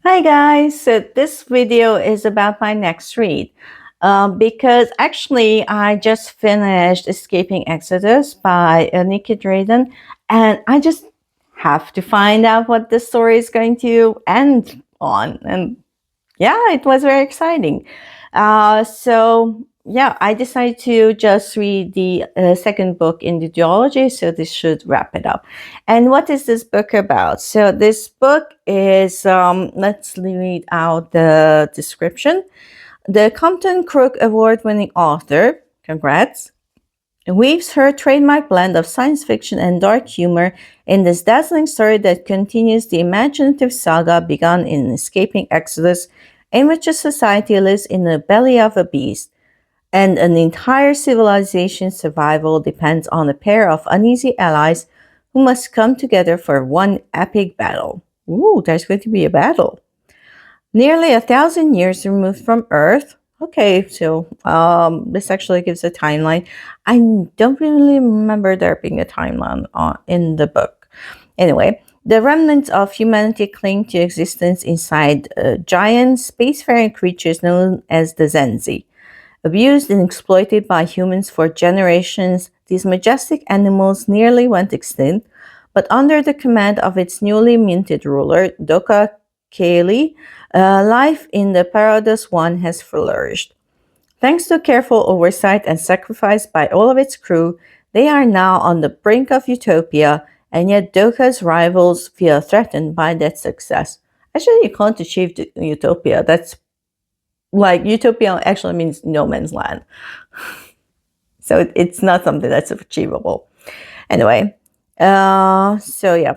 Hi guys, so this video is about my next read because actually I just finished Escaping Exodus by Nicky Drayden, and I just have to find out what the story is going to end on. And yeah, it was very exciting. So I decided to just read the second book in the duology, so this should wrap it up. And what is this book about? So this book is, let's read out the description. The Compton Crook Award-winning author, congrats, weaves her trademark blend of science fiction and dark humor in this dazzling story that continues the imaginative saga begun in Escaping Exodus, in which a society lives in the belly of a beast, and an entire civilization's survival depends on a pair of uneasy allies who must come together for one epic battle. Ooh, there's going to be a battle. Nearly 1,000 years removed from Earth. Okay, so this actually gives a timeline. I don't really remember there being a timeline in the book. Anyway, the remnants of humanity cling to existence inside giant spacefaring creatures known as the Zenzee. Abused and exploited by humans for generations, these majestic animals nearly went extinct, but under the command of its newly minted ruler, Doka Kaylee, life in the Parados One has flourished. Thanks to careful oversight and sacrifice by all of its crew, they are now on the brink of utopia, and yet Doka's rivals feel threatened by that success. Actually, you can't achieve utopia. That's like utopia actually means no man's land. So it's not something that's achievable. Anyway, so yeah.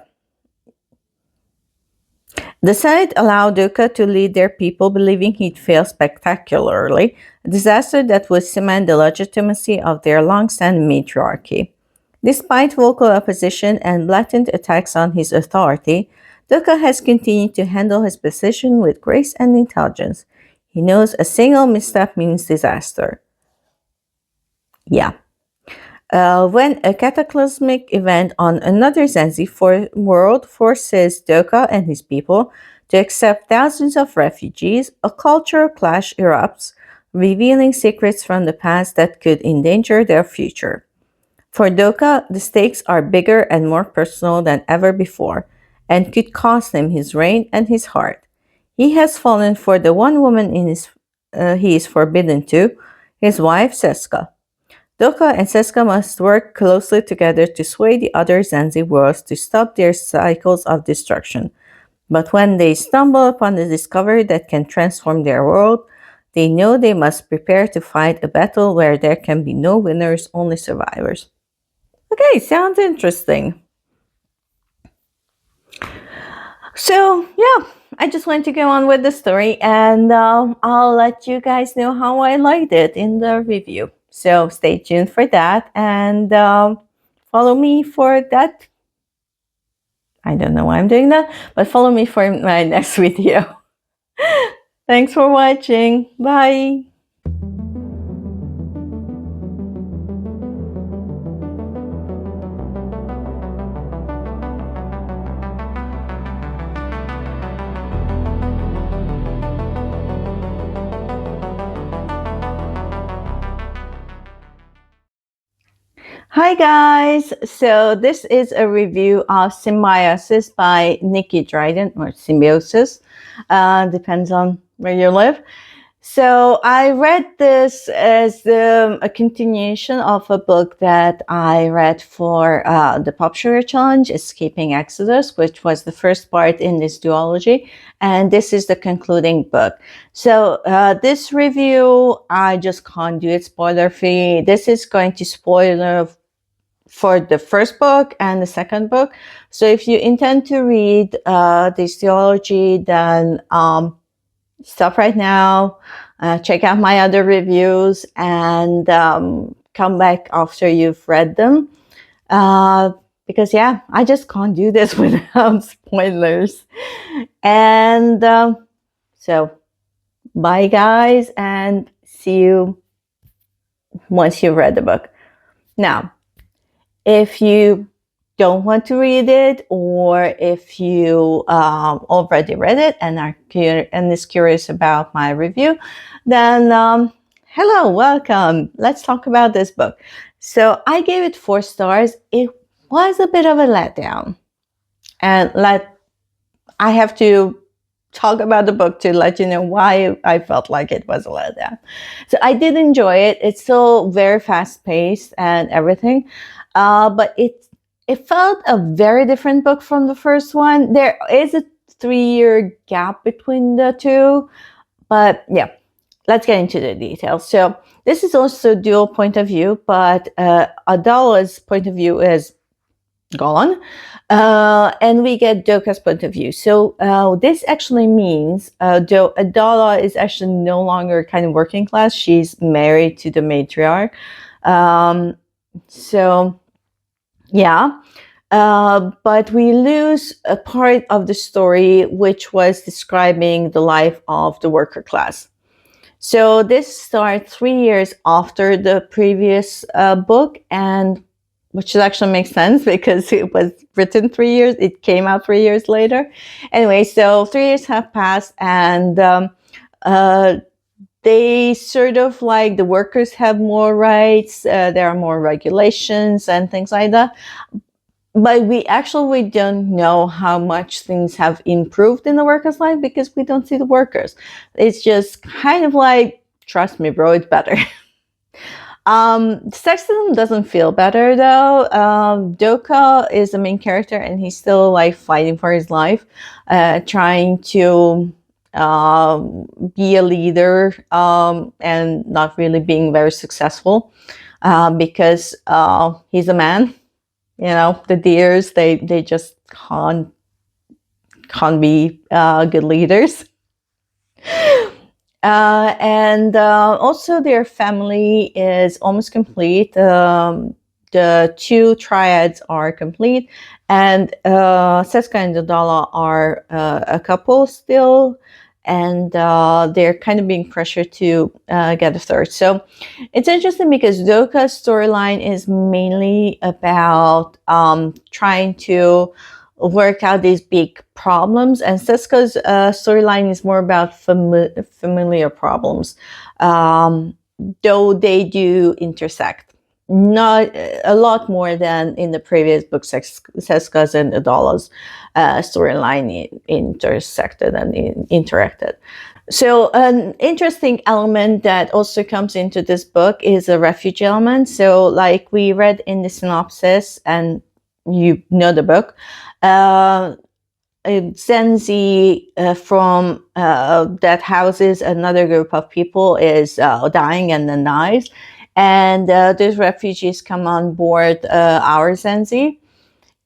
The Senate allowed Duca to lead their people, believing he'd fail spectacularly, a disaster that would cement the legitimacy of their long-standing matriarchy. Despite vocal opposition and blatant attacks on his authority, Duca has continued to handle his position with grace and intelligence. He knows a single misstep means disaster. Yeah. When a cataclysmic event on another Zenzee world forces Doka and his people to accept thousands of refugees, a cultural clash erupts, revealing secrets from the past that could endanger their future. For Doka, the stakes are bigger and more personal than ever before, and could cost him his reign and his heart. He has fallen for the one woman he is forbidden to, his wife Seska. Doka and Seska must work closely together to sway the other Zenzee worlds to stop their cycles of destruction. But when they stumble upon the discovery that can transform their world, they know they must prepare to fight a battle where there can be no winners, only survivors. Okay, sounds interesting. So, yeah, I just want to go on with the story, and I'll let you guys know how I liked it in the review. So stay tuned for that, and follow me for that. I don't know why I'm doing that, but follow me for my next video. Thanks for watching. Bye. Hi guys, so this is a review of Symbiosis by Nicky Drayden, or Symbiosis, depends on where you live. So I read this as a continuation of a book that I read for the PopSugar Challenge, Escaping Exodus, which was the first part in this duology, and this is the concluding book. So this review, I just can't do it spoiler-free. This is going to spoiler for the first book and the second book. So if you intend to read this theology, then stop right now, check out my other reviews, and come back after you've read them. Because yeah, I just can't do this without spoilers. And so bye guys, and see you once you've read the book. Now, if you don't want to read it, or if you already read it and are is curious about my review, then hello, welcome. Let's talk about this book. So I gave it 4 stars. It was a bit of a letdown, and I have to talk about the book to let you know why I felt like it was a letdown. So I did enjoy it. It's still very fast paced and everything, but it felt a very different book from the first one. There is a 3-year gap between the two, but yeah, let's get into the details. So this is also dual point of view, but Adala's point of view is gone, and we get Doka's point of view. So this actually means Adala is actually no longer kind of working class. She's married to the matriarch. So yeah, but we lose a part of the story which was describing the life of the worker class. So this starts 3 years after the previous book, and which actually makes sense because it was written 3 years. It came out 3 years later. Anyway, so 3 years have passed, and they sort of like the workers have more rights. There are more regulations and things like that. But we don't know how much things have improved in the workers' life because we don't see the workers. It's just kind of like, trust me, bro, it's better. Sexism doesn't feel better though. Doka is the main character, and he's still like fighting for his life, trying to be a leader, and not really being very successful, because he's a man. You know, the deers, they just can't be good leaders. And also their family is almost complete. The 2 triads are complete, and Seska and Dodala are a couple still, and they're kind of being pressured to get a third. So it's interesting because Doka's storyline is mainly about trying to work out these big problems, and Seska's storyline is more about familiar problems, though they do intersect. Not a lot more than in the previous book. Seska's and Adala's storyline intersected and interacted. So an interesting element that also comes into this book is a refugee element. So like we read in the synopsis, and you know the book, Zenzee from that houses another group of people is dying and then dies. And those refugees come on board our Zenzee.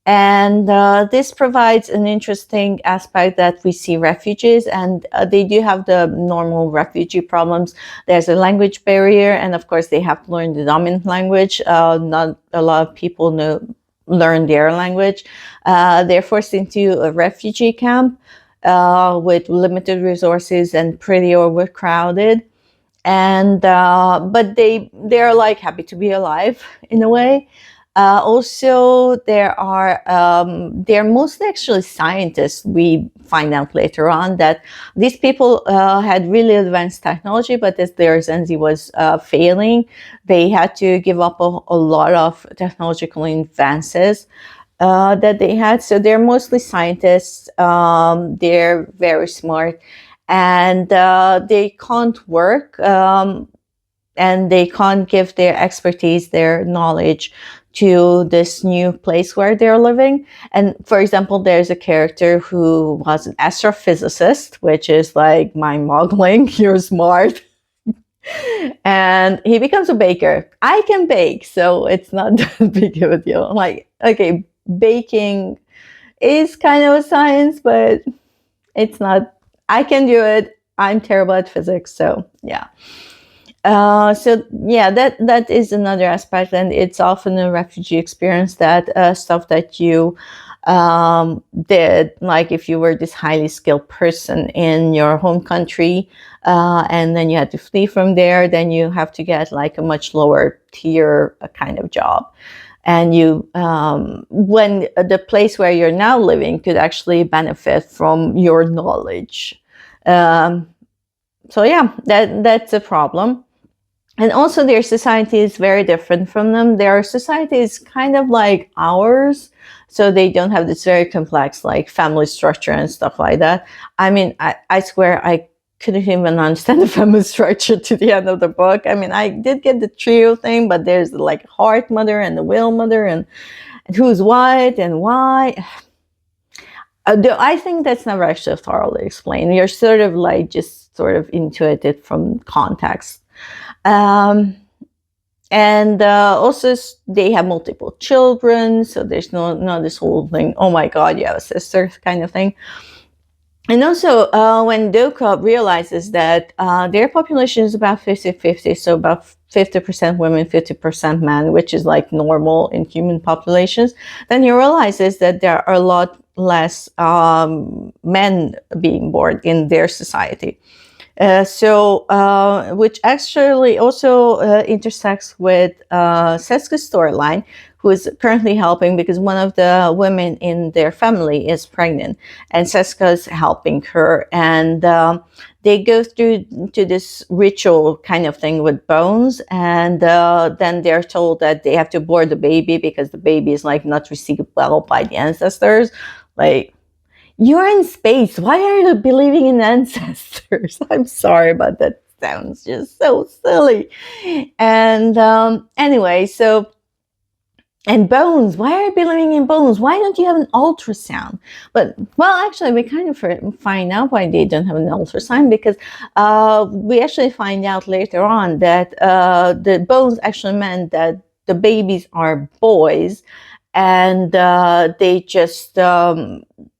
And this provides an interesting aspect that we see refugees, and they do have the normal refugee problems. There's a language barrier, and of course they have to learn the dominant language. Not a lot of people learn their language. They're forced into a refugee camp with limited resources and pretty overcrowded. And but they're like happy to be alive in a way. Also, they're mostly actually scientists. We find out later on that these people had really advanced technology, but as their Zenzee was failing, they had to give up a lot of technological advances that they had. So they're mostly scientists. They're very smart, and they can't work. And they can't give their expertise, their knowledge to this new place where they're living. And for example, there's a character who was an astrophysicist, which is like mind-boggling. You're smart. And he becomes a baker. I can bake, so it's not that big of a deal. I'm like, okay, baking is kind of a science, but it's not. I can do it. I'm terrible at physics, so yeah. So yeah, that is another aspect, and it's often a refugee experience, that stuff that you did, like if you were this highly skilled person in your home country, and then you had to flee from there, then you have to get like a much lower tier kind of job. and you when the place where you're now living could actually benefit from your knowledge. So yeah, that's a problem. And also their society is very different from them. Their society is kind of like ours, so they don't have this very complex like family structure and stuff like that. I mean, I swear I couldn't even understand the family structure to the end of the book. I mean, I did get the trio thing, but there's like heart mother and the will mother, and who's what and why. I think that's never actually thoroughly explained. You're sort of like just sort of intuited from context. Um, and also they have multiple children, so there's no this whole thing, oh my god, you have a sister kind of thing. And also when Doka realizes that their population is about 50-50, so about 50% women, 50% men, which is like normal in human populations, then he realizes that there are a lot less men being born in their society. Which actually also intersects with Seska's storyline, who is currently helping because one of the women in their family is pregnant, and Seska's helping her, and they go through to this ritual kind of thing with bones, and then they're told that they have to abort the baby because the baby is like not received well by the ancestors. Like, you're in space. Why are you believing in ancestors? I'm sorry, but that sounds just so silly. And anyway, so, and bones. Why are you believing in bones? Why don't you have an ultrasound? But, well, actually, we kind of find out why they don't have an ultrasound, because we actually find out later on that the bones actually meant that the babies are boys, and they just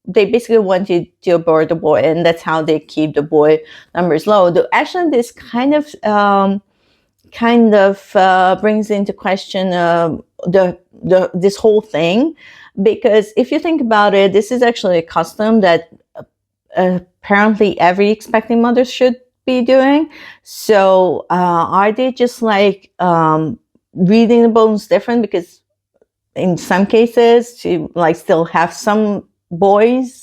they basically wanted to abort the boy, and that's how they keep the boy numbers low. Actually, this kind of brings into question this whole thing, because if you think about it, this is actually a custom that apparently every expecting mother should be doing. So are they just like reading the bones different because in some cases to like still have some boys?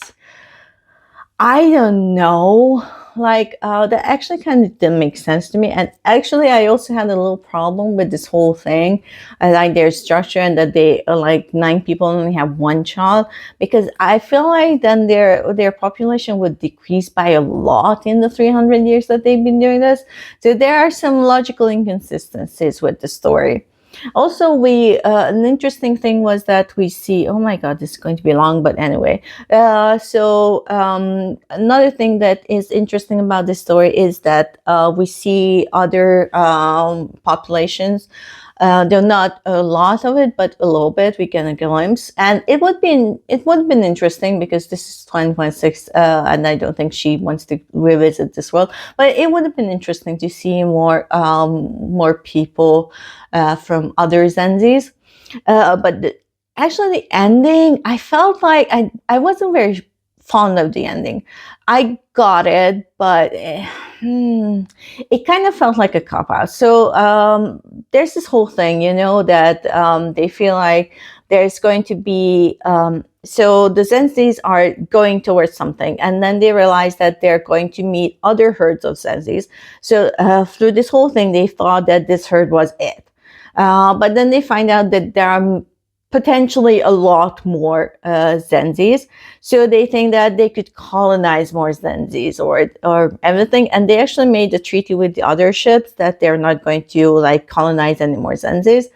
I don't know. Like that actually kind of didn't make sense to me. And actually I also had a little problem with this whole thing, like their structure, and that they are like 9 people only have 1 child, because I feel like then their population would decrease by a lot in the 300 years that they've been doing this. So there are some logical inconsistencies with the story. Also, an interesting thing was that we see, oh my god, this is going to be long, but anyway. Another thing that is interesting about this story is that we see other populations. There are not a lot of it, but a little bit. We get a glimpse, and it would have been interesting because this is 2026, and I don't think she wants to revisit this world. But it would have been interesting to see more people from other Zenzees. Actually, the ending, I felt like I wasn't very fond of the ending. I got it, but it kind of felt like a cop-out. So there's this whole thing, that they feel like there's going to be... so the Zenzees are going towards something, and then they realize that they're going to meet other herds of Zenzees. So through this whole thing, they thought that this herd was it. But then they find out that there are potentially a lot more Zenzees. So they think that they could colonize more Zenzees or everything. And they actually made a treaty with the other ships that they're not going to like colonize any more Zenzees.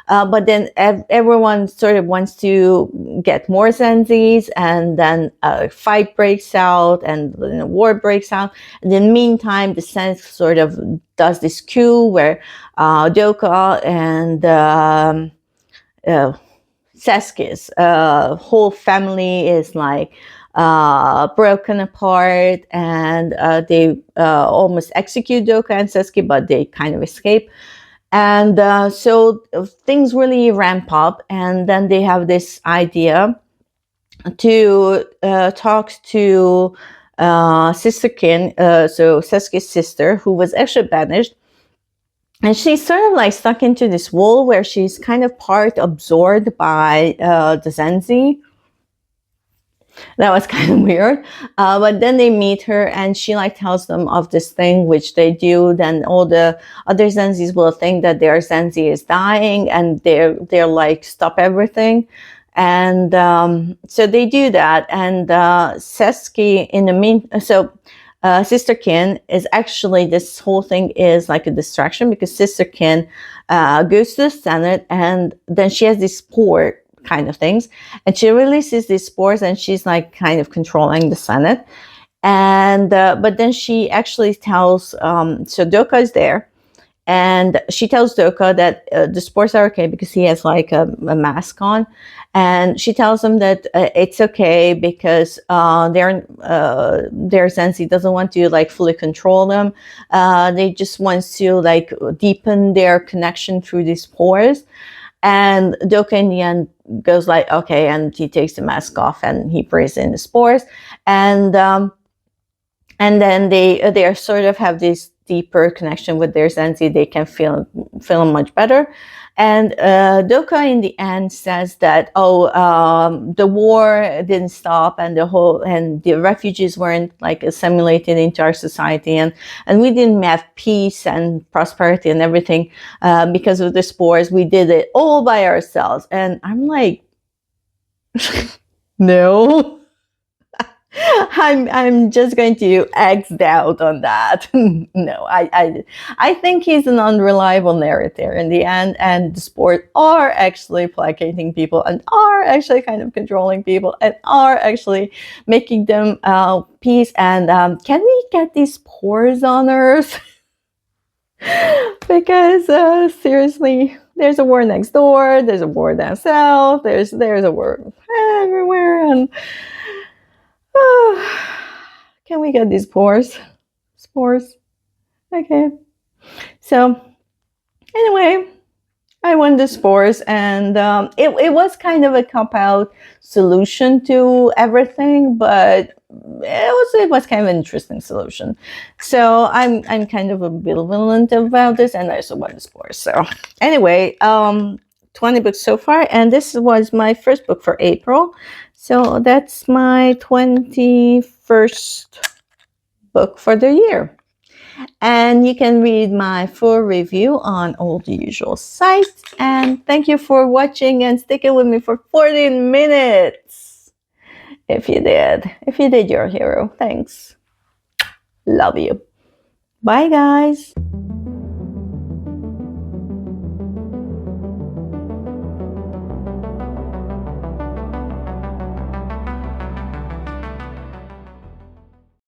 But then everyone sort of wants to get more Zenzees, and then a fight breaks out, and then a war breaks out. And in the meantime, the Sense sort of does this coup where Doka and Seski's whole family is like broken apart, and they almost execute Doka and Seski, but they kind of escape. And so things really ramp up, and then they have this idea to talk to Sisterkin, so Seski's sister, who was actually banished. and she's sort of like stuck into this world where she's kind of part absorbed by the Zenzee. That was kind of weird. But then they meet her, and she like tells them of this thing which they do. Then all the other Zenzees will think that their Zenzee is dying, and they're like, stop everything. And so they do that. And Seski in the Sister Kin is actually, this whole thing is like a distraction, because Sister Kin goes to the Senate, and then she has this spore kind of things, and she releases these spores, and she's like kind of controlling the Senate. And but then she actually tells so Doka is there, and she tells Doka that the spores are okay because he has like a mask on, and she tells him that it's okay because their Zenzee doesn't want to like fully control them. They just want to like deepen their connection through these spores. And Doka in the end goes like, okay, and he takes the mask off and he breathes in the spores, and then they are sort of have this deeper connection with their Zenzee. They can feel much better. And Doka in the end says that the war didn't stop, and the refugees weren't like assimilated into our society, and we didn't have peace and prosperity and everything because of the spores. We did it all by ourselves. And I'm like, no. I'm just going to X out on that. No, I think he's an unreliable narrator in the end, and the sport are actually placating people, and are actually kind of controlling people, and are actually making them peace. And can we get these pores on Earth? Because seriously, there's a war next door, there's a war down south, there's a war everywhere, and can we get these spores? Okay. So anyway, I won the spores, and it was kind of a cop-out solution to everything, but it was kind of an interesting solution. So I'm kind of ambivalent about this, and I also won the spores. So anyway, 20 books so far, and this was my first book for April. So that's my 21st book for the year. And you can read my full review on all the usual sites. And thank you for watching and sticking with me for 14 minutes. If you did, you're a hero. Thanks. Love you. Bye, guys.